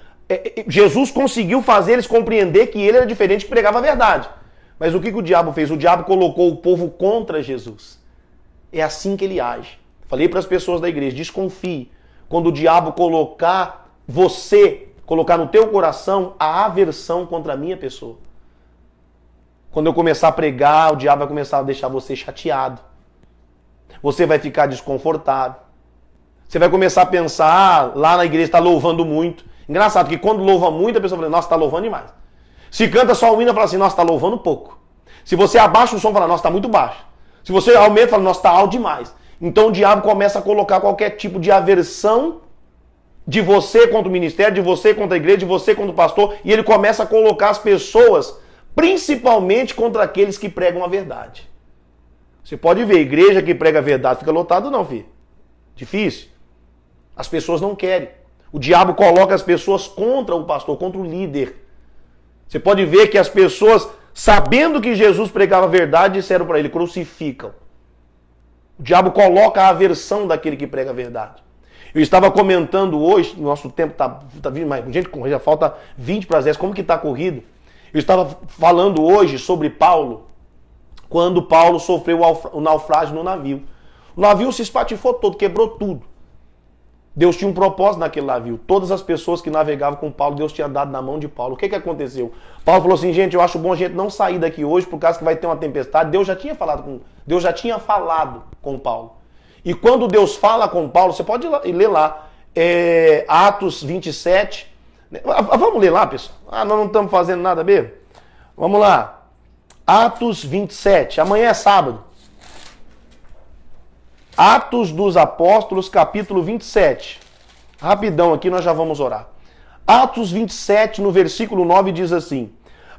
Jesus conseguiu fazer eles compreender que ele era diferente, que pregava a verdade. Mas o que o diabo fez? O diabo colocou o povo contra Jesus. É assim que ele age. Falei para as pessoas da igreja, desconfie. Quando o diabo colocar no teu coração a aversão contra a minha pessoa. Quando eu começar a pregar, o diabo vai começar a deixar você chateado. Você vai ficar desconfortável. Você vai começar a pensar, lá na igreja está louvando muito. Engraçado que quando louva muito, a pessoa fala, nossa, está louvando demais. Se canta só um hino, fala assim, nossa, está louvando pouco. Se você abaixa o som, fala, nossa, está muito baixo. Se você aumenta, fala, nossa, está alto demais. Então o diabo começa a colocar qualquer tipo de aversão de você contra o ministério, de você contra a igreja, de você contra o pastor, e ele começa a colocar as pessoas, principalmente contra aqueles que pregam a verdade. Você pode ver, igreja que prega a verdade fica lotado não, filho. Difícil. As pessoas não querem. O diabo coloca as pessoas contra o pastor, contra o líder. Você pode ver que as pessoas, sabendo que Jesus pregava a verdade, disseram para ele, crucificam. O diabo coloca a aversão daquele que prega a verdade. Eu estava comentando hoje, nosso tempo está vindo mais, gente, já falta 20 para as 10, como que está corrido? Eu estava falando hoje sobre Paulo, quando Paulo sofreu o naufrágio no navio. O navio se espatifou todo, quebrou tudo. Deus tinha um propósito naquele navio. Todas as pessoas que navegavam com Paulo, Deus tinha dado na mão de Paulo. O que aconteceu? Paulo falou assim, gente, eu acho bom a gente não sair daqui hoje por causa que vai ter uma tempestade. Deus já tinha falado com Paulo. E quando Deus fala com Paulo, você pode ler lá, Atos 27. Vamos ler lá, pessoal? Nós não estamos fazendo nada mesmo? Vamos lá. Atos 27. Amanhã é sábado. Atos dos Apóstolos, capítulo 27. Rapidão aqui, nós já vamos orar. Atos 27, no versículo 9, diz assim,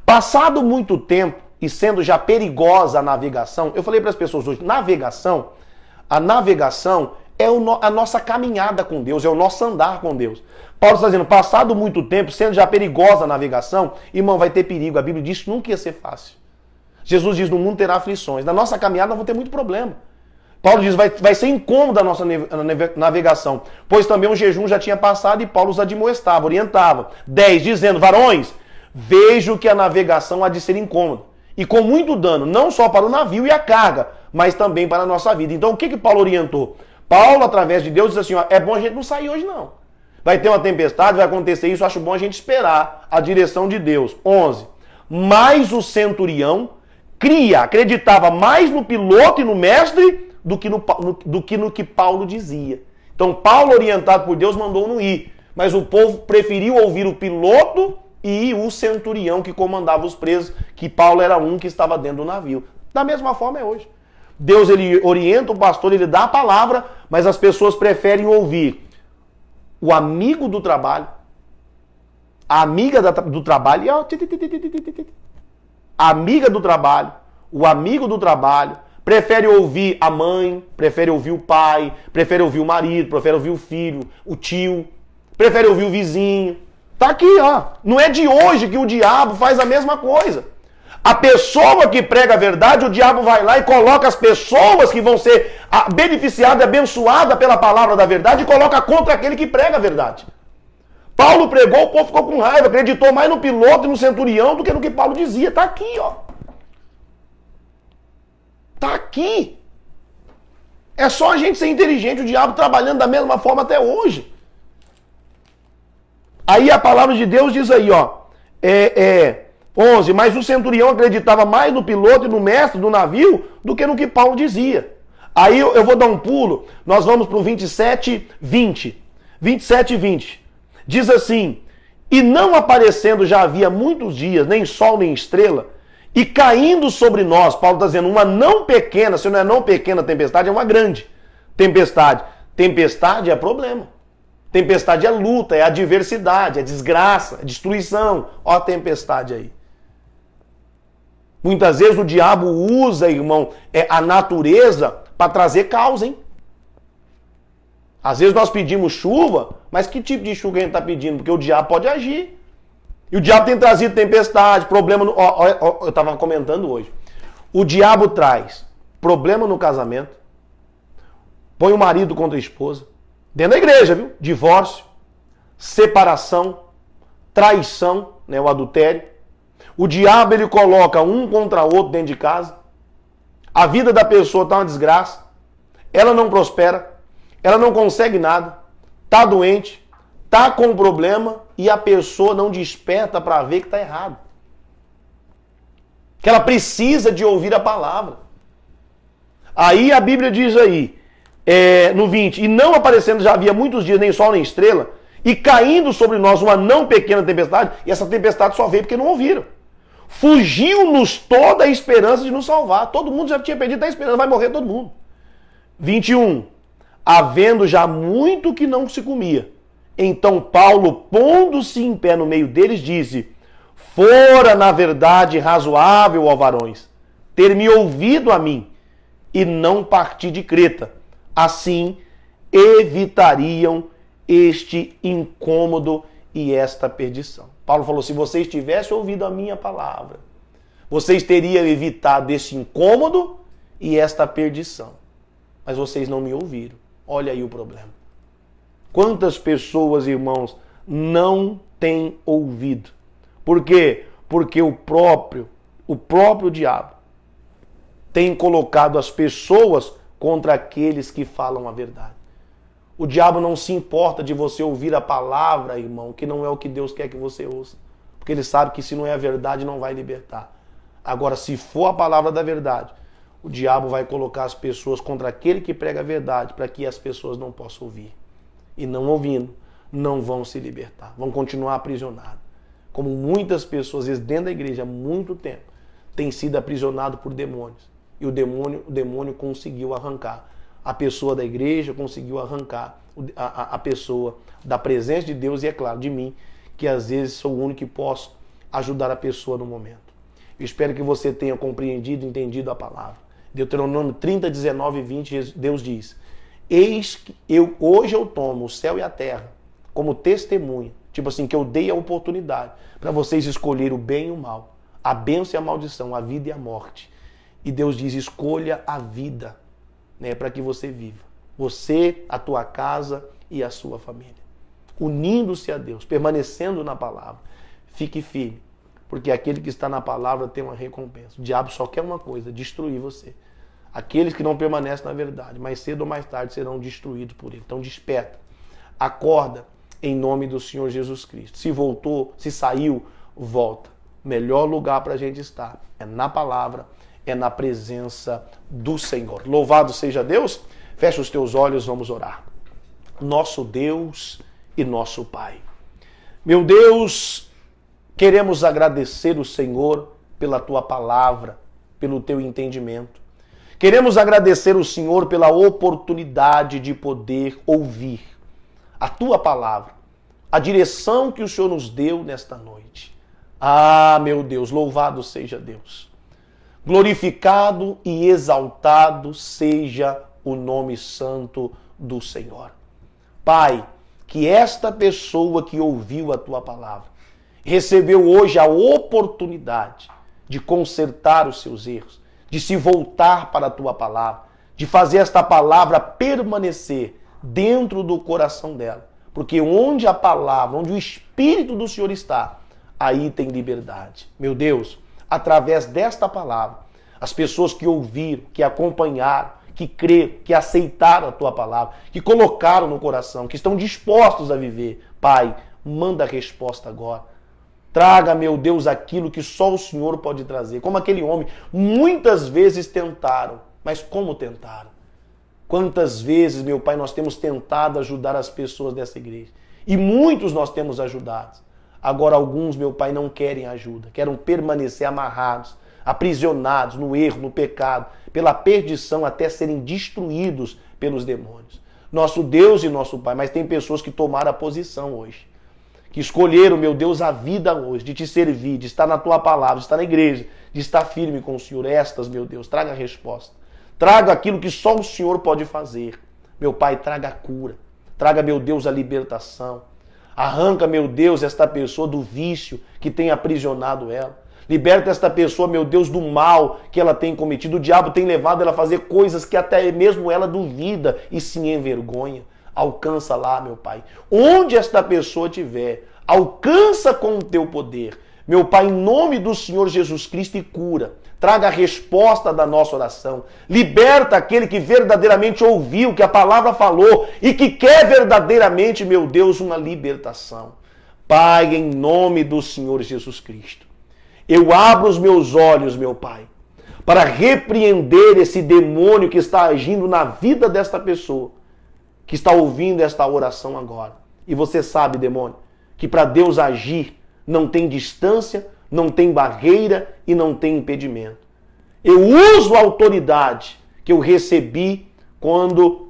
passado muito tempo e sendo já perigosa a navegação, eu falei para as pessoas hoje, a navegação é a nossa caminhada com Deus, é o nosso andar com Deus. Paulo está dizendo, passado muito tempo, sendo já perigosa a navegação, irmão, vai ter perigo. A Bíblia diz que nunca ia ser fácil. Jesus diz, no mundo terá aflições. Na nossa caminhada nós vamos ter muito problema. Paulo diz, vai ser incômodo a nossa navegação, pois também um jejum já tinha passado e Paulo os admoestava, orientava. 10, dizendo, varões, vejo que a navegação há de ser incômoda e com muito dano, não só para o navio e a carga, mas também para a nossa vida. Então o que Paulo orientou? Paulo, através de Deus, diz assim, ó, é bom a gente não sair hoje não. Vai ter uma tempestade, vai acontecer isso, acho bom a gente esperar a direção de Deus. 11, mas o centurião acreditava mais no piloto e no mestre do que no que Paulo dizia. Então Paulo, orientado por Deus, mandou não ir. Mas o povo preferiu ouvir o piloto e o centurião que comandava os presos, que Paulo era um que estava dentro do navio. Da mesma forma é hoje. Deus, ele orienta o pastor, ele dá a palavra, mas as pessoas preferem ouvir o amigo do trabalho, a amiga do trabalho, a amiga do trabalho, o amigo do trabalho, prefere ouvir a mãe, prefere ouvir o pai, prefere ouvir o marido, prefere ouvir o filho, o tio, prefere ouvir o vizinho. Tá aqui, ó. Não é de hoje que o diabo faz a mesma coisa. A pessoa que prega a verdade, o diabo vai lá e coloca as pessoas que vão ser beneficiadas, abençoadas pela palavra da verdade e coloca contra aquele que prega a verdade. Paulo pregou, o povo ficou com raiva, acreditou mais no piloto e no centurião do que no que Paulo dizia. Tá aqui, ó. Tá aqui. É só a gente ser inteligente, o diabo trabalhando da mesma forma até hoje. Aí a palavra de Deus diz aí, ó, 11, mas o centurião acreditava mais no piloto e no mestre do navio do que no que Paulo dizia. Aí eu vou dar um pulo, nós vamos para o 27, 20. 27 e 20. Diz assim: e não aparecendo já havia muitos dias, nem sol nem estrela, e caindo sobre nós, Paulo está dizendo, uma não pequena, se não é não pequena tempestade, é uma grande tempestade. Tempestade é problema. Tempestade é luta, é adversidade, é desgraça, é destruição. Ó a tempestade aí. Muitas vezes o diabo usa, irmão, a natureza para trazer causa, hein? Às vezes nós pedimos chuva, mas que tipo de chuva a gente está pedindo? Porque o diabo pode agir. E o diabo tem trazido tempestade, problema no... eu estava comentando hoje. O diabo traz problema no casamento, põe o marido contra a esposa, dentro da igreja, viu? Divórcio, separação, traição, né? O adultério. O diabo, ele coloca um contra outro dentro de casa. A vida da pessoa está uma desgraça. Ela não prospera. Ela não consegue nada. Está doente. Está com um problema. E a pessoa não desperta para ver que está errado. Que ela precisa de ouvir a palavra. Aí a Bíblia diz aí, no 20, e não aparecendo já havia muitos dias, nem sol nem estrela, e caindo sobre nós uma não pequena tempestade, e essa tempestade só veio porque não ouviram. Fugiu-nos toda a esperança de nos salvar. Todo mundo já tinha perdido a esperança, vai morrer todo mundo. 21. Havendo já muito que não se comia. Então Paulo, pondo-se em pé no meio deles, disse: fora, na verdade, razoável, ó varões, ter me ouvido a mim, e não partir de Creta. Assim, evitariam este incômodo e esta perdição. Paulo falou, se vocês tivessem ouvido a minha palavra, vocês teriam evitado esse incômodo e esta perdição. Mas vocês não me ouviram. Olha aí o problema. Quantas pessoas, irmãos, não têm ouvido? Por quê? Porque o próprio diabo tem colocado as pessoas contra aqueles que falam a verdade. O diabo não se importa de você ouvir a palavra, irmão, que não é o que Deus quer que você ouça. Porque ele sabe que se não é a verdade, não vai libertar. Agora, se for a palavra da verdade, o diabo vai colocar as pessoas contra aquele que prega a verdade, para que as pessoas não possam ouvir. E não ouvindo, não vão se libertar. Vão continuar aprisionados. Como muitas pessoas, às vezes dentro da igreja, há muito tempo, têm sido aprisionados por demônios. E o demônio conseguiu arrancar a pessoa da igreja, conseguiu arrancar a pessoa da presença de Deus e, é claro, de mim, que às vezes sou o único que posso ajudar a pessoa no momento. Eu espero que você tenha compreendido, entendido a palavra. Deuteronômio 30, 19 e 20, Deus diz: eis que hoje eu tomo o céu e a terra como testemunha, tipo assim, que eu dei a oportunidade para vocês escolherem o bem e o mal, a bênção e a maldição, a vida e a morte. E Deus diz, escolha a vida, né, para que você viva. Você, a tua casa e a sua família. Unindo-se a Deus, permanecendo na palavra. Fique firme, porque aquele que está na palavra tem uma recompensa. O diabo só quer uma coisa, destruir você. Aqueles que não permanecem na verdade, mais cedo ou mais tarde serão destruídos por ele. Então desperta, acorda em nome do Senhor Jesus Cristo. Se voltou, se saiu, volta. O melhor lugar para a gente estar é na palavra, é na presença do Senhor. Louvado seja Deus. Fecha os teus olhos, vamos orar. Nosso Deus e nosso Pai. Meu Deus, queremos agradecer o Senhor pela tua palavra, pelo teu entendimento. Queremos agradecer o Senhor pela oportunidade de poder ouvir a tua palavra, a direção que o Senhor nos deu nesta noite. Ah, meu Deus, louvado seja Deus. Glorificado e exaltado seja o nome santo do Senhor. Pai, que esta pessoa que ouviu a tua palavra recebeu hoje a oportunidade de consertar os seus erros, de se voltar para a tua palavra, de fazer esta palavra permanecer dentro do coração dela. Porque onde a palavra, onde o Espírito do Senhor está, aí tem liberdade. Meu Deus, através desta palavra, as pessoas que ouviram, que acompanharam, que creram, que aceitaram a tua palavra, que colocaram no coração, que estão dispostos a viver. Pai, manda a resposta agora. Traga, meu Deus, aquilo que só o Senhor pode trazer. Como aquele homem, muitas vezes tentaram, mas como tentaram? Quantas vezes, meu Pai, nós temos tentado ajudar as pessoas dessa igreja. E muitos nós temos ajudado. Agora alguns, meu Pai, não querem ajuda. Querem permanecer amarrados, aprisionados no erro, no pecado, pela perdição, até serem destruídos pelos demônios. Nosso Deus e nosso Pai, mas tem pessoas que tomaram a posição hoje. Que escolheram, meu Deus, a vida hoje, de te servir, de estar na tua palavra, de estar na igreja, de estar firme com o Senhor. Estas, meu Deus, traga a resposta. Traga aquilo que só o Senhor pode fazer. Meu Pai, traga a cura. Traga, meu Deus, a libertação. Arranca, meu Deus, esta pessoa do vício que tem aprisionado ela. Liberta esta pessoa, meu Deus, do mal que ela tem cometido. O diabo tem levado ela a fazer coisas que até mesmo ela duvida e se envergonha. Alcança lá, meu Pai. Onde esta pessoa estiver, alcança com o teu poder. Meu Pai, em nome do Senhor Jesus Cristo, e cura. Traga a resposta da nossa oração. Liberta aquele que verdadeiramente ouviu, que a palavra falou e que quer verdadeiramente, meu Deus, uma libertação. Pai, em nome do Senhor Jesus Cristo, eu abro os meus olhos, meu Pai, para repreender esse demônio que está agindo na vida desta pessoa, que está ouvindo esta oração agora. E você sabe, demônio, que para Deus agir não tem distância, não tem barreira e não tem impedimento. Eu uso a autoridade que eu recebi quando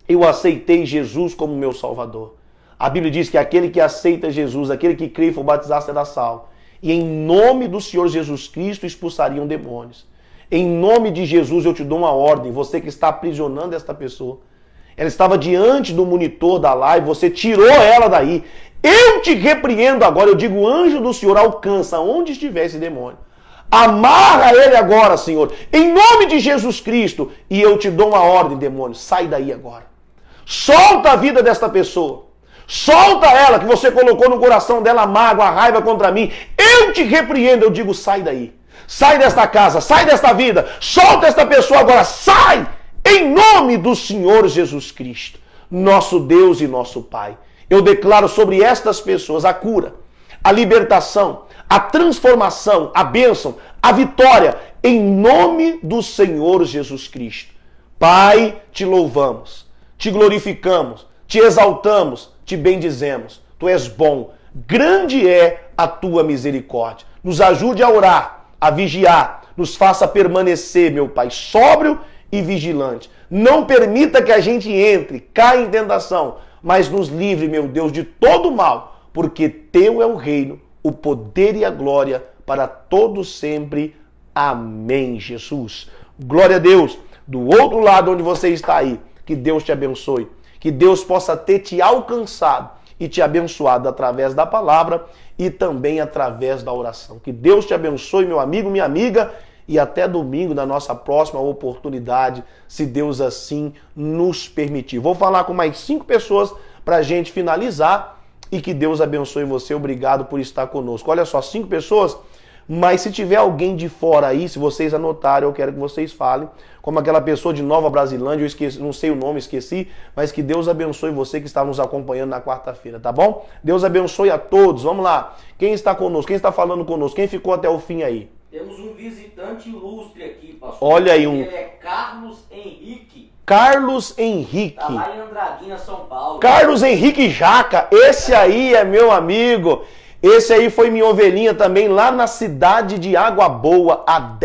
eu aceitei Jesus como meu Salvador. A Bíblia diz que aquele que aceita Jesus, aquele que crê e for batizado será salvo. E em nome do Senhor Jesus Cristo expulsariam demônios. Em nome de Jesus eu te dou uma ordem, você que está aprisionando esta pessoa. Ela estava diante do monitor da live, você tirou ela daí. Eu te repreendo agora, eu digo, anjo do Senhor, alcança onde estiver esse demônio. Amarra ele agora, Senhor, em nome de Jesus Cristo. E eu te dou uma ordem, demônio, sai daí agora. Solta a vida desta pessoa. Solta ela, que você colocou no coração dela a mágoa, a raiva contra mim. Eu te repreendo, eu digo, sai daí. Sai desta casa, sai desta vida. Solta esta pessoa agora, sai! Em nome do Senhor Jesus Cristo, nosso Deus e nosso Pai. Eu declaro sobre estas pessoas a cura, a libertação, a transformação, a bênção, a vitória, em nome do Senhor Jesus Cristo. Pai, te louvamos, te glorificamos, te exaltamos, te bendizemos. Tu és bom, grande é a tua misericórdia. Nos ajude a orar, a vigiar, nos faça permanecer, meu Pai, sóbrio e vigilante. Não permita que a gente entre, caia em tentação, mas nos livre, meu Deus, de todo mal, porque teu é o reino, o poder e a glória para todos sempre. Amém, Jesus. Glória a Deus. Do outro lado onde você está aí, que Deus te abençoe, que Deus possa ter te alcançado e te abençoado através da palavra e também através da oração. Que Deus te abençoe, meu amigo, minha amiga, e até domingo, na nossa próxima oportunidade, se Deus assim nos permitir. Vou falar com mais 5 pessoas para a gente finalizar e que Deus abençoe você. Obrigado por estar conosco. Olha só, 5 pessoas, mas se tiver alguém de fora aí, se vocês anotarem, eu quero que vocês falem, como aquela pessoa de Nova Brasilândia, eu esqueci, não sei o nome, esqueci, mas que Deus abençoe você que está nos acompanhando na quarta-feira, tá bom? Deus abençoe a todos. Vamos lá. Quem está conosco? Quem está falando conosco? Quem ficou até o fim aí? Temos um visitante ilustre aqui, pastor. Olha aí Ele é Carlos Henrique. Carlos Henrique. Tá lá em Andradina, São Paulo. Carlos Henrique Jaca, esse aí é meu amigo. Esse aí foi minha ovelhinha também lá na cidade de Água Boa há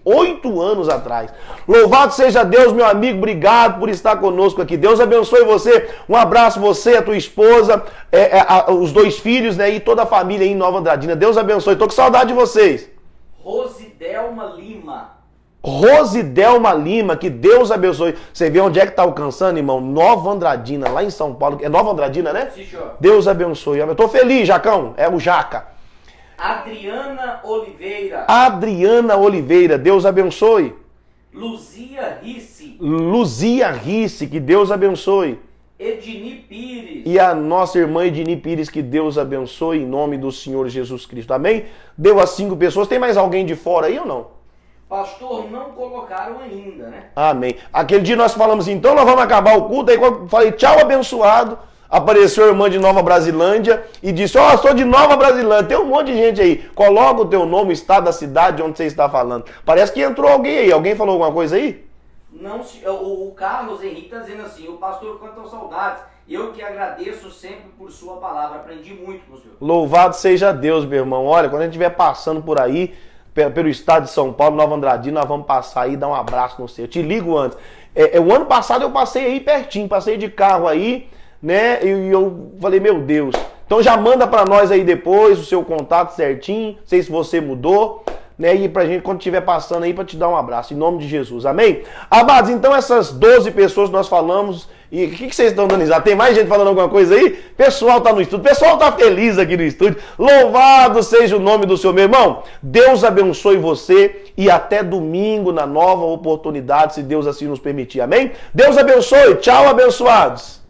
8 anos atrás. Louvado seja Deus, meu amigo, obrigado por estar conosco aqui. Deus abençoe você, um abraço você, a tua esposa, os 2 filhos, né, e toda a família aí em Nova Andradina. Deus abençoe, tô com saudade de vocês. Rosidelma Lima. Rosidelma Lima, que Deus abençoe. Você vê onde é que está alcançando, irmão? Nova Andradina, lá em São Paulo. É Nova Andradina, né? Sim, senhor. Deus abençoe. Eu tô feliz, Jacão. É o Jaca. Adriana Oliveira. Adriana Oliveira, Deus abençoe. Luzia Risse. Luzia Risse, que Deus abençoe. Edni Pires. E a nossa irmã Edni Pires, que Deus abençoe em nome do Senhor Jesus Cristo. Amém? Deu a 5 pessoas. Tem mais alguém de fora aí ou não? Pastor, não colocaram ainda, né? Amém. Aquele dia nós falamos, então nós vamos acabar o culto. Aí quando eu falei, tchau, abençoado, apareceu a irmã de Nova Brasilândia e disse, ó, sou de Nova Brasilândia. Tem um monte de gente aí. Coloca o teu nome, o estado da cidade onde você está falando. Parece que entrou alguém aí. Alguém falou alguma coisa aí? não se, o Carlos Henrique está dizendo assim, o pastor canta saudades. Eu que agradeço sempre por sua palavra, aprendi muito com o senhor. Louvado seja Deus, meu irmão. Olha, quando a gente estiver passando por aí, pelo estado de São Paulo, Nova Andradina, nós vamos passar aí e dar um abraço no seu. Eu te ligo antes. O ano passado eu passei aí pertinho, passei de carro aí, né? E eu falei, meu Deus. Então já manda para nós aí depois o seu contato certinho, não sei se você mudou, né? E pra gente, quando estiver passando aí, para te dar um abraço, em nome de Jesus, amém? Amados, então essas 12 pessoas que nós falamos, e o que vocês estão dando risada? Tem mais gente falando alguma coisa aí? Pessoal tá no estúdio, pessoal tá feliz aqui no estúdio, louvado seja o nome do Senhor, meu irmão. Deus abençoe você e até domingo na nova oportunidade, se Deus assim nos permitir, amém? Deus abençoe, tchau abençoados.